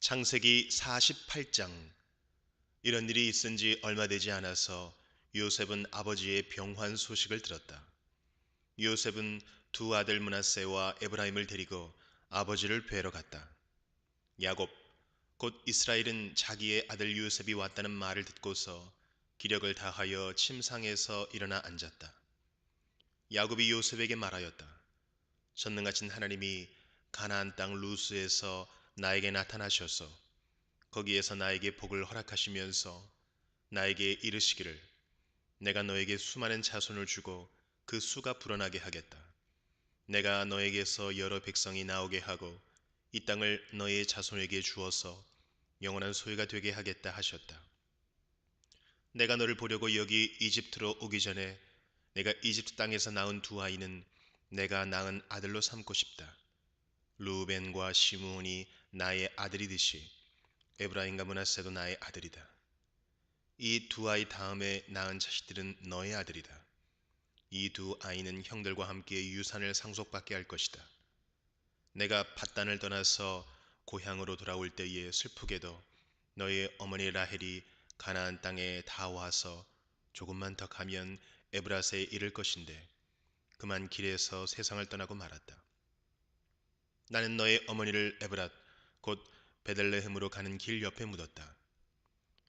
창세기 48장. 이런 일이 있은 지 얼마 되지 않아서 요셉은 아버지의 병환 소식을 들었다. 요셉은 두 아들 므낫세와 에브라임을 데리고 아버지를 뵈러 갔다. 야곱, 곧 이스라엘은 자기의 아들 요셉이 왔다는 말을 듣고서 기력을 다하여 침상에서 일어나 앉았다. 야곱이 요셉에게 말하였다. 전능하신 하나님이 가나안 땅 루스에서 나에게 나타나셔서 거기에서 나에게 복을 허락하시면서 나에게 이르시기를 내가 너에게 수많은 자손을 주고 그 수가 불어나게 하겠다. 내가 너에게서 여러 백성이 나오게 하고 이 땅을 너의 자손에게 주어서 영원한 소유가 되게 하겠다 하셨다. 내가 너를 보려고 여기 이집트로 오기 전에 내가 이집트 땅에서 낳은 두 아이는 내가 낳은 아들로 삼고 싶다. 르우벤과 시므온이 나의 아들이듯이 에브라임과 므낫세도 나의 아들이다. 이 두 아이 다음에 낳은 자식들은 너의 아들이다. 이 두 아이는 형들과 함께 유산을 상속받게 할 것이다. 내가 밧단을 떠나서 고향으로 돌아올 때에 슬프게도 너의 어머니 라헬이 가나안 땅에 다 와서 조금만 더 가면 에브라스에 이를 것인데 그만 길에서 세상을 떠나고 말았다. 나는 너의 어머니를 에브랏 곧 베들레헴으로 가는 길 옆에 묻었다.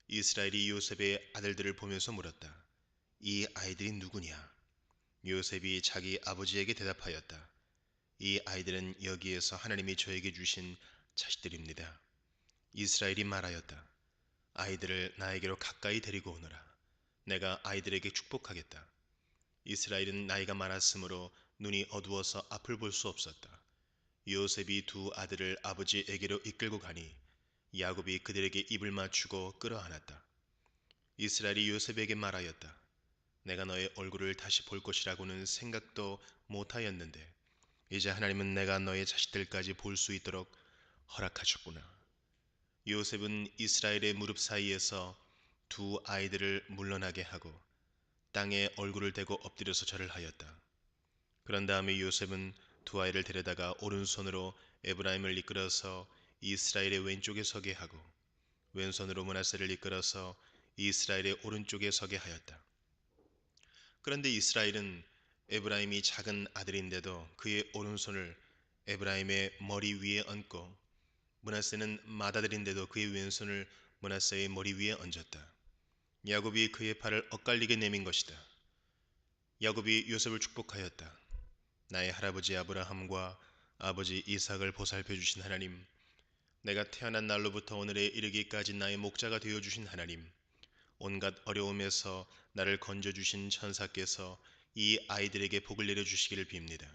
이스라엘이 요셉의 아들들을 보면서 물었다. 이 아이들이 누구냐? 요셉이 자기 아버지에게 대답하였다. 이 아이들은 여기에서 하나님이 저에게 주신 자식들입니다. 이스라엘이 말하였다. 아이들을 나에게로 가까이 데리고 오너라. 내가 아이들에게 축복하겠다. 이스라엘은 나이가 많았으므로 눈이 어두워서 앞을 볼 수 없었다. 요셉이 두 아들을 아버지에게로 이끌고 가니 야곱이 그들에게 입을 맞추고 끌어안았다. 이스라엘이 요셉에게 말하였다. 내가 너의 얼굴을 다시 볼 것이라고는 생각도 못하였는데 이제 하나님은 내가 너의 자식들까지 볼 수 있도록 허락하셨구나. 요셉은 이스라엘의 무릎 사이에서 두 아이들을 물러나게 하고 땅에 얼굴을 대고 엎드려서 절을 하였다. 그런 다음에 요셉은 두 아이를 데려다가 오른손으로 에브라임을 이끌어서 이스라엘의 왼쪽에 서게 하고 왼손으로 므낫세를 이끌어서 이스라엘의 오른쪽에 서게 하였다. 그런데 이스라엘은 에브라임이 작은 아들인데도 그의 오른손을 에브라임의 머리 위에 얹고 므낫세는 맏아들인데도 그의 왼손을 므낫세의 머리 위에 얹었다. 야곱이 그의 팔을 엇갈리게 내민 것이다. 야곱이 요셉을 축복하였다. 나의 할아버지 아브라함과 아버지 이삭을 보살펴 주신 하나님, 내가 태어난 날로부터 오늘에 이르기까지 나의 목자가 되어 주신 하나님, 온갖 어려움에서 나를 건져 주신 천사께서 이 아이들에게 복을 내려 주시기를 빕니다.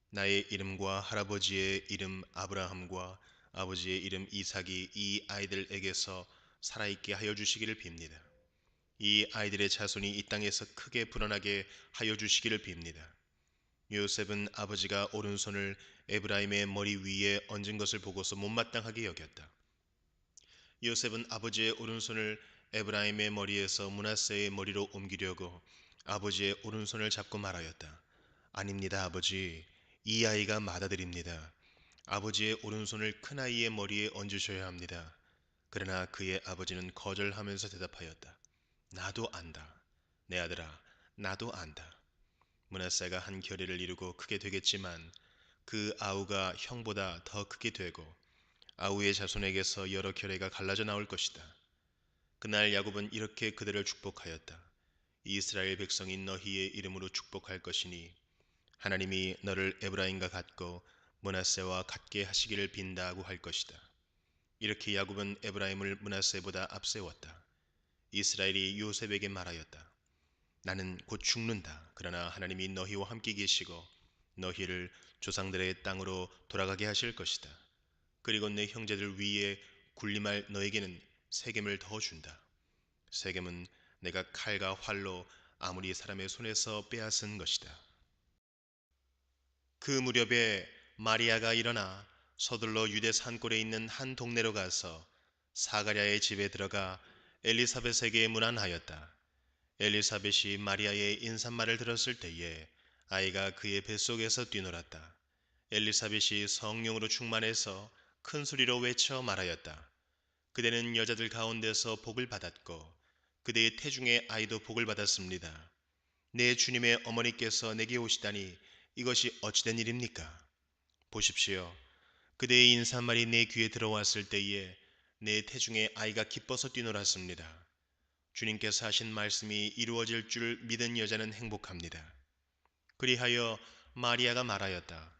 나의 이름과 할아버지의 이름 아브라함과 아버지의 이름 이삭이 이 아이들에게서 살아있게 하여 주시기를 빕니다. 이 아이들의 자손이 이 땅에서 크게 불어나게 하여 주시기를 빕니다. 요셉은 아버지가 오른손을 에브라임의 머리 위에 얹은 것을 보고서 못마땅하게 여겼다. 요셉은 아버지의 오른손을 에브라임의 머리에서 므낫세의 머리로 옮기려고 아버지의 오른손을 잡고 말하였다. 아닙니다, 아버지. 이 아이가 맏아들입니다. 아버지의 오른손을 큰아이의 머리에 얹으셔야 합니다. 그러나 그의 아버지는 거절하면서 대답하였다. 나도 안다. 내 아들아, 나도 안다. 므낫세가 한 결의를 이루고 크게 되겠지만 그 아우가 형보다 더 크게 되고 아우의 자손에게서 여러 결의가 갈라져 나올 것이다. 그날 야곱은 이렇게 그들을 축복하였다. 이스라엘 백성이 너희의 이름으로 축복할 것이니 하나님이 너를 에브라임과 같고 므낫세와 같게 하시기를 빈다고 할 것이다. 이렇게 야곱은 에브라임을 므낫세보다 앞세웠다. 이스라엘이 요셉에게 말하였다. 나는 곧 죽는다. 그러나 하나님이 너희와 함께 계시고 너희를 조상들의 땅으로 돌아가게 하실 것이다. 그리고 내 형제들 위에 군림할 너에게는 세겜을 더 준다. 세겜은 내가 칼과 활로 아무리 사람의 손에서 빼앗은 것이다. 그 무렵에 마리아가 일어나 서둘러 유대 산골에 있는 한 동네로 가서 사가랴의 집에 들어가 엘리사벳에게 문안하였다. 엘리사벳이 마리아의 인사말을 들었을 때에 아이가 그의 뱃속에서 뛰놀았다. 엘리사벳이 성령으로 충만해서 큰 소리로 외쳐 말하였다. 그대는 여자들 가운데서 복을 받았고 그대의 태중의 아이도 복을 받았습니다. 내 주님의 어머니께서 내게 오시다니 이것이 어찌된 일입니까? 보십시오. 그대의 인사말이 내 귀에 들어왔을 때에 내 태중의 아이가 기뻐서 뛰놀았습니다. 주님께서 하신 말씀이 이루어질 줄 믿은 여자는 행복합니다. 그리하여 마리아가 말하였다.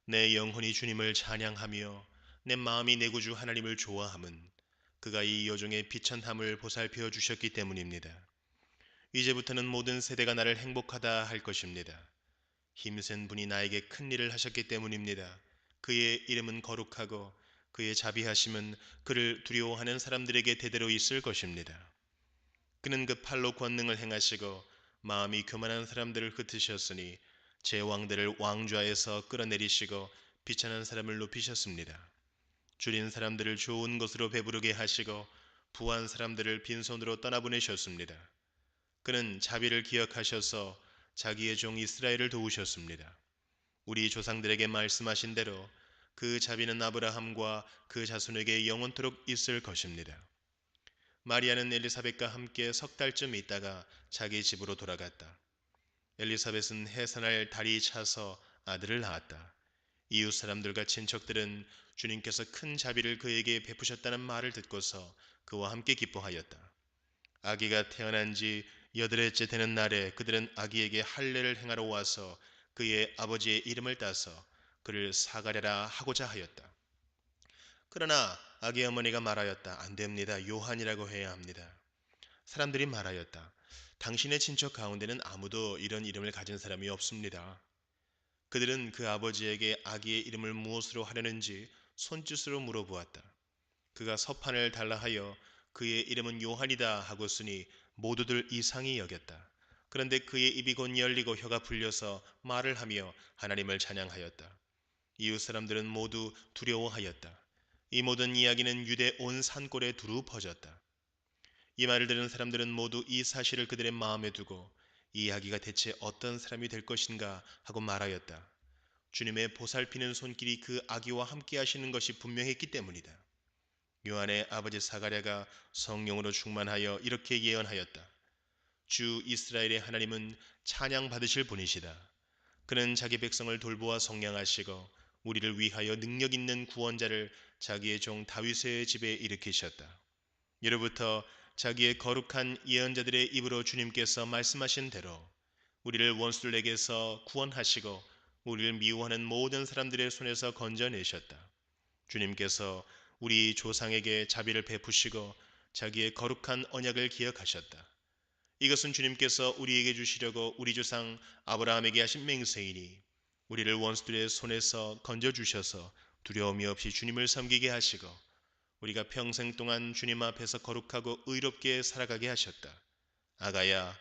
내 영혼이 주님을 찬양하며 내 마음이 내 구주 하나님을 좋아함은 그가 이 여종의 비천함을 보살펴 주셨기 때문입니다. 이제부터는 모든 세대가 나를 행복하다 할 것입니다. 힘센 분이 나에게 큰 일을 하셨기 때문입니다. 그의 이름은 거룩하고 그의 자비하심은 그를 두려워하는 사람들에게 대대로 있을 것입니다. 그는 그 팔로 권능을 행하시고 마음이 교만한 사람들을 흩으셨으니 제 왕들을 왕좌에서 끌어내리시고 비천한 사람을 높이셨습니다. 줄인 사람들을 좋은 것으로 배부르게 하시고 부한 사람들을 빈손으로 떠나보내셨습니다. 그는 자비를 기억하셔서 자기의 종 이스라엘을 도우셨습니다. 우리 조상들에게 말씀하신 대로 그 자비는 아브라함과 그 자손에게 영원토록 있을 것입니다. 마리아는 엘리사벳과 함께 석 달쯤 있다가 자기 집으로 돌아갔다. 엘리사벳은 해산할 달이 차서 아들을 낳았다. 이웃 사람들과 친척들은 주님께서 큰 자비를 그에게 베푸셨다는 말을 듣고서 그와 함께 기뻐하였다. 아기가 태어난 지 8일째 되는 날에 그들은 아기에게 할례를 행하러 와서 그의 아버지의 이름을 따서 그를 사가랴라 하고자 하였다. 그러나 아기 어머니가 말하였다. 안 됩니다. 요한이라고 해야 합니다. 사람들이 말하였다. 당신의 친척 가운데는 아무도 이런 이름을 가진 사람이 없습니다. 그들은 그 아버지에게 아기의 이름을 무엇으로 하려는지 손짓으로 물어보았다. 그가 서판을 달라 하여 그의 이름은 요한이다 하고쓰니 모두들 이상히 여겼다. 그런데 그의 입이 곧 열리고 혀가 풀려서 말을 하며 하나님을 찬양하였다. 이웃 사람들은 모두 두려워하였다. 이 모든 이야기는 유대 온 산골에 두루 퍼졌다. 이 말을 들은 사람들은 모두 이 사실을 그들의 마음에 두고 이 아기가 대체 어떤 사람이 될 것인가 하고 말하였다. 주님의 보살피는 손길이 그 아기와 함께 하시는 것이 분명했기 때문이다. 요한의 아버지 사가랴가 성령으로 충만하여 이렇게 예언하였다. 주 이스라엘의 하나님은 찬양 받으실 분이시다. 그는 자기 백성을 돌보아 성량하시고 우리를 위하여 능력 있는 구원자를 자기의 종 다윗의 집에 일으키셨다. 예로부터 자기의 거룩한 예언자들의 입으로 주님께서 말씀하신 대로 우리를 원수들에게서 구원하시고 우리를 미워하는 모든 사람들의 손에서 건져내셨다. 주님께서 우리 조상에게 자비를 베푸시고 자기의 거룩한 언약을 기억하셨다. 이것은 주님께서 우리에게 주시려고 우리 조상 아브라함에게 하신 맹세이니 우리를 원수들의 손에서 건져주셔서 두려움이 없이 주님을 섬기게 하시고 우리가 평생 동안 주님 앞에서 거룩하고 의롭게 살아가게 하셨다. 아가야,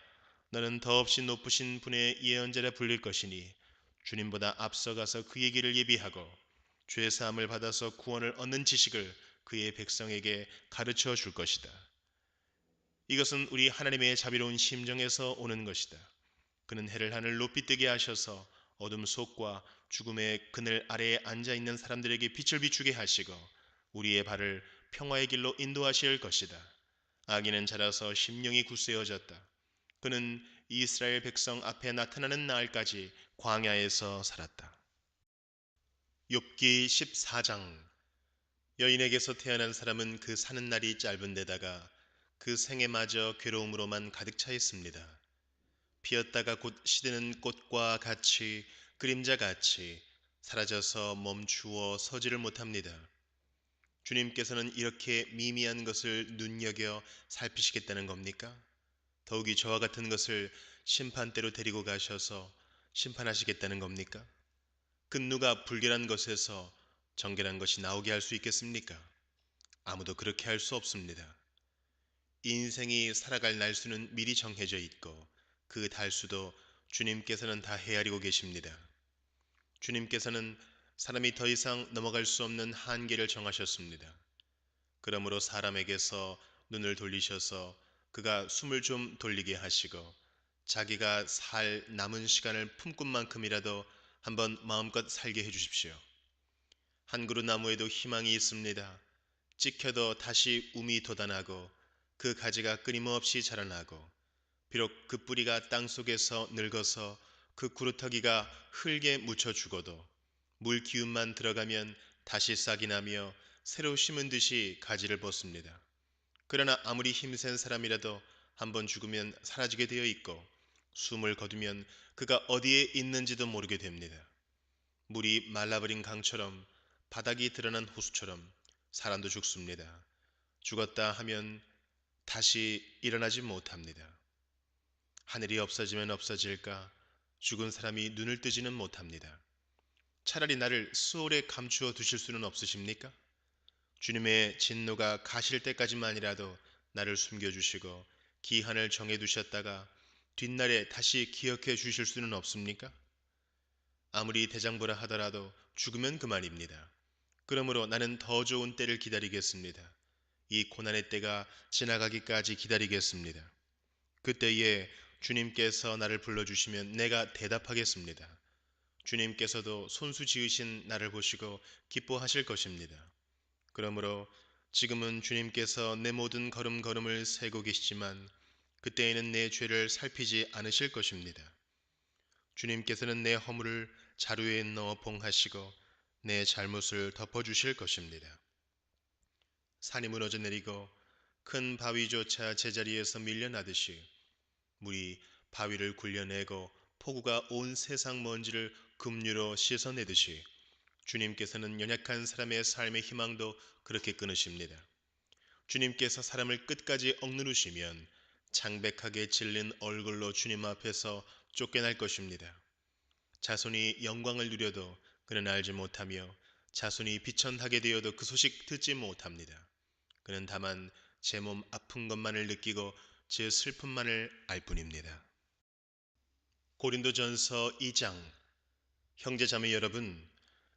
너는 더없이 높으신 분의 예언자라 불릴 것이니 주님보다 앞서가서 그의 길을 예비하고 죄 사함을 받아서 구원을 얻는 지식을 그의 백성에게 가르쳐 줄 것이다. 이것은 우리 하나님의 자비로운 심정에서 오는 것이다. 그는 해를 하늘 높이 뜨게 하셔서 어둠 속과 죽음의 그늘 아래에 앉아 있는 사람들에게 빛을 비추게 하시고 우리의 발을 평화의 길로 인도하실 것이다. 아기는 자라서 심령이 굳세어졌다. 그는 이스라엘 백성 앞에 나타나는 날까지 광야에서 살았다. 욥기 14장. 여인에게서 태어난 사람은 그 사는 날이 짧은 데다가 그 생애마저 괴로움으로만 가득 차 있습니다. 피었다가 곧 시드는 꽃과 같이 그림자같이 사라져서 멈추어 서지를 못합니다. 주님께서는 이렇게 미미한 것을 눈여겨 살피시겠다는 겁니까? 더욱이 저와 같은 것을 심판대로 데리고 가셔서 심판하시겠다는 겁니까? 그 누가 불결한 것에서 정결한 것이 나오게 할 수 있겠습니까? 아무도 그렇게 할 수 없습니다. 인생이 살아갈 날수는 미리 정해져 있고 그 달수도 주님께서는 다 헤아리고 계십니다. 주님께서는 사람이 더 이상 넘어갈 수 없는 한계를 정하셨습니다. 그러므로 사람에게서 눈을 돌리셔서 그가 숨을 좀 돌리게 하시고 자기가 살 남은 시간을 품꾼 만큼이라도 한번 마음껏 살게 해주십시오. 한 그루 나무에도 희망이 있습니다. 찍혀도 다시 움이 돋아나고 그 가지가 끊임없이 자라나고 비록 그 뿌리가 땅속에서 늙어서 그 구루터기가 흙에 묻혀 죽어도 물 기운만 들어가면 다시 싹이 나며 새로 심은 듯이 가지를 벗습니다. 그러나 아무리 힘센 사람이라도 한번 죽으면 사라지게 되어 있고 숨을 거두면 그가 어디에 있는지도 모르게 됩니다. 물이 말라버린 강처럼 바닥이 드러난 호수처럼 사람도 죽습니다. 죽었다 하면 다시 일어나지 못합니다. 하늘이 없어지면 없어질까 죽은 사람이 눈을 뜨지는 못합니다. 차라리 나를 수월에 감추어 두실 수는 없으십니까? 주님의 진노가 가실 때까지만이라도 나를 숨겨주시고 기한을 정해두셨다가 뒷날에 다시 기억해 주실 수는 없습니까? 아무리 대장부라 하더라도 죽으면 그만입니다. 그러므로 나는 더 좋은 때를 기다리겠습니다. 이 고난의 때가 지나가기까지 기다리겠습니다. 그때에 주님께서 나를 불러주시면 내가 대답하겠습니다. 주님께서도 손수 지으신 나를 보시고 기뻐하실 것입니다. 그러므로 지금은 주님께서 내 모든 걸음걸음을 세고 계시지만 그때에는 내 죄를 살피지 않으실 것입니다. 주님께서는 내 허물을 자루에 넣어 봉하시고 내 잘못을 덮어주실 것입니다. 산이 무너져 내리고 큰 바위조차 제자리에서 밀려나듯이 물이 바위를 굴려내고 폭우가 온 세상 먼지를 급류로 씻어내듯이 주님께서는 연약한 사람의 삶의 희망도 그렇게 끊으십니다. 주님께서 사람을 끝까지 억누르시면 창백하게 질린 얼굴로 주님 앞에서 쫓겨날 것입니다. 자손이 영광을 누려도 그는 알지 못하며 자손이 비천하게 되어도 그 소식 듣지 못합니다. 그는 다만 제 몸 아픈 것만을 느끼고 제 슬픔만을 알 뿐입니다. 고린도전서 2장. 형제자매 여러분,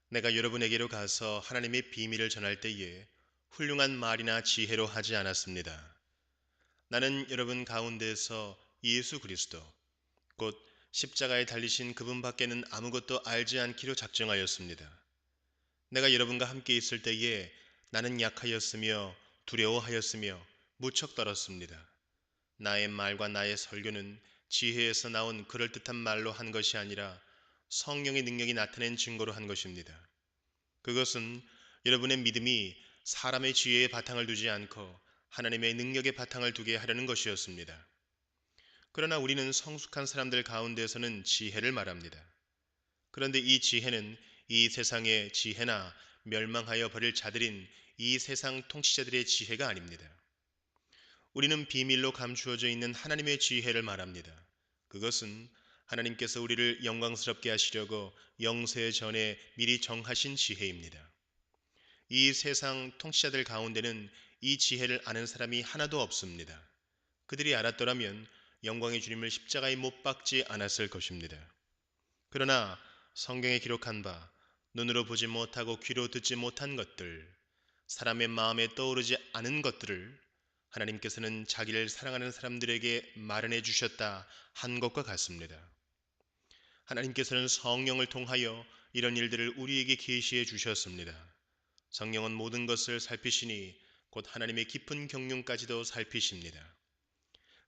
내가 여러분에게로 가서 하나님의 비밀을 전할 때에 훌륭한 말이나 지혜로 하지 않았습니다. 나는 여러분 가운데서 예수 그리스도 곧 십자가에 달리신 그분밖에는 아무것도 알지 않기로 작정하였습니다. 내가 여러분과 함께 있을 때에 나는 약하였으며 두려워하였으며 무척 떨었습니다. 나의 말과 나의 설교는 지혜에서 나온 그럴듯한 말로 한 것이 아니라 성령의 능력이 나타낸 증거로 한 것입니다. 그것은 여러분의 믿음이 사람의 지혜에 바탕을 두지 않고 하나님의 능력의 바탕을 두게 하려는 것이었습니다. 그러나 우리는 성숙한 사람들 가운데서는 지혜를 말합니다. 그런데 이 지혜는 이 세상의 지혜나 멸망하여 버릴 자들인 이 세상 통치자들의 지혜가 아닙니다. 우리는 비밀로 감추어져 있는 하나님의 지혜를 말합니다. 그것은 하나님께서 우리를 영광스럽게 하시려고 영세 전에 미리 정하신 지혜입니다. 이 세상 통치자들 가운데는 이 지혜를 아는 사람이 하나도 없습니다. 그들이 알았더라면 영광의 주님을 십자가에 못 박지 않았을 것입니다. 그러나 성경에 기록한 바 눈으로 보지 못하고 귀로 듣지 못한 것들, 사람의 마음에 떠오르지 않은 것들을 하나님께서는 자기를 사랑하는 사람들에게 마련해 주셨다 한 것과 같습니다. 하나님께서는 성령을 통하여 이런 일들을 우리에게 계시해 주셨습니다. 성령은 모든 것을 살피시니 곧 하나님의 깊은 경륜까지도 살피십니다.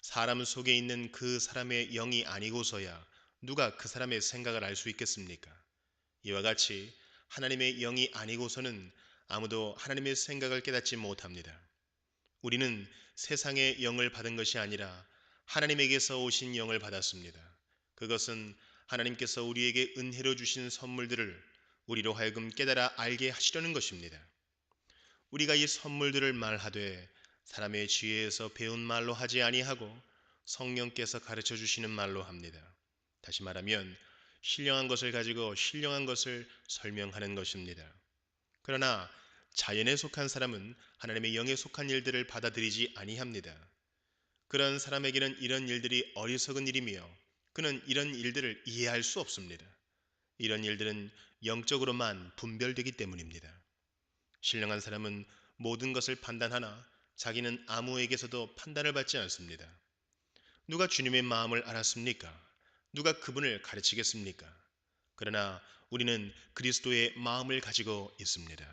사람 속에 있는 그 사람의 영이 아니고서야 누가 그 사람의 생각을 알 수 있겠습니까? 이와 같이 하나님의 영이 아니고서는 아무도 하나님의 생각을 깨닫지 못합니다. 우리는 세상의 영을 받은 것이 아니라 하나님에게서 오신 영을 받았습니다. 그것은 하나님께서 우리에게 은혜로 주신 선물들을 우리로 하여금 깨달아 알게 하시려는 것입니다. 우리가 이 선물들을 말하되 사람의 지혜에서 배운 말로 하지 아니하고 성령께서 가르쳐 주시는 말로 합니다. 다시 말하면 신령한 것을 가지고 신령한 것을 설명하는 것입니다. 그러나 자연에 속한 사람은 하나님의 영에 속한 일들을 받아들이지 아니합니다. 그런 사람에게는 이런 일들이 어리석은 일이며 그는 이런 일들을 이해할 수 없습니다. 이런 일들은 영적으로만 분별되기 때문입니다. 신령한 사람은 모든 것을 판단하나 자기는 아무에게서도 판단을 받지 않습니다. 누가 주님의 마음을 알았습니까? 누가 그분을 가르치겠습니까? 그러나 우리는 그리스도의 마음을 가지고 있습니다.